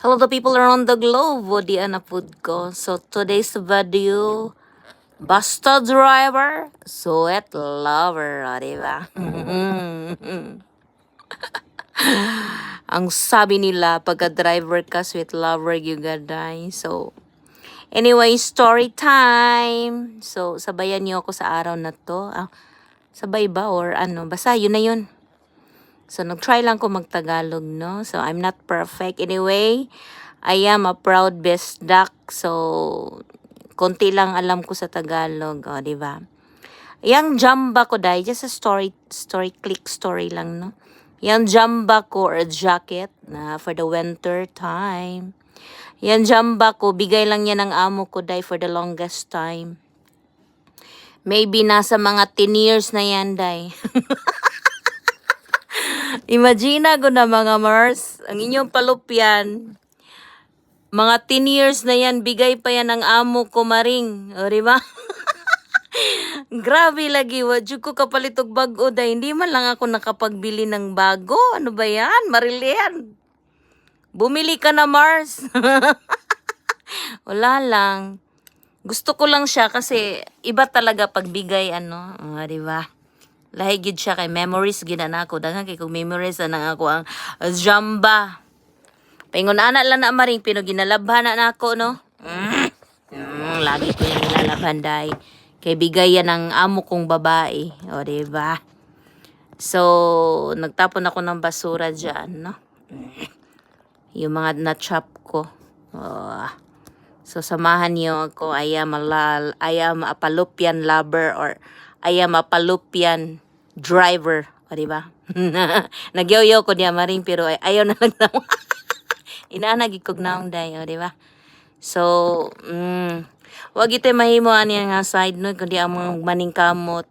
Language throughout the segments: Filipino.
Hello the people around the globe, Wodi na food ko. So today's video, basta driver, sweat lover, diba? Ang sabi nila, pagka-driver ka, sweet lover, you gaday. So, anyway, story time. So, sabayan niyo ako sa araw na to. Sabay ba or ano? Basta, yun na yun. So, nag-try lang ko mag-Tagalog, no? So, I'm not perfect. Anyway, I am a proud best duck. So, konti lang alam ko sa Tagalog. O, diba? Yang jamba ko dahil, just a click story lang, no? Yang jamba ko or jacket na for the winter time. Yang jamba ko, bigay lang yan ng amo ko dahil for the longest time. Maybe nasa mga 10 years na yan dahil. Imagine ko na mga Mars, ang inyong palupyan. Mga 10 years na yan, bigay pa yan ng amo ko maring. O, diba? Grabe lagi, wadyo ko kapalitog bago dahil hindi man lang ako nakapagbili ng bago. Ano ba yan? Marilian. Bumili ka na, Mars. Wala lang. Gusto ko lang siya kasi iba talaga pagbigay, ano. Diba? Lahigid siya kay memories ginana ko. Daghang kay kung memories na ako ang jamba. Paingon anak lang na maring pino ginalabhan na ako, no? Lagi ko yung nilalabhan dahil. Kay bigay yan ng amo kong babae. O, diba? So, nagtapon ako ng basura dyan, no? Yung mga na-chop ko. So, samahan niyo ako. I am a palupyan lover or I am a palupyan driver. O, diba? Nagyaw-yaw ko niya maring pero ayaw na lang na. Inaanagikog na akong day. O, diba? So, wag ito mahimo niya nga side note kundi ang mga maning kamot.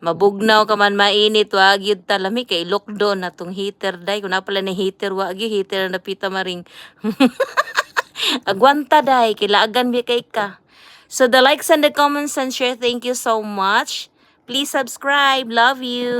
Mabugnaw ka man mainit, wag yun talami kay lockdown na tong heater day. Kung na pala ni heater, wag yun heater na pita maring. Agwanta day, kilaagan bi kay ka. So the likes and the comments and share, thank you so much. Please subscribe, love you.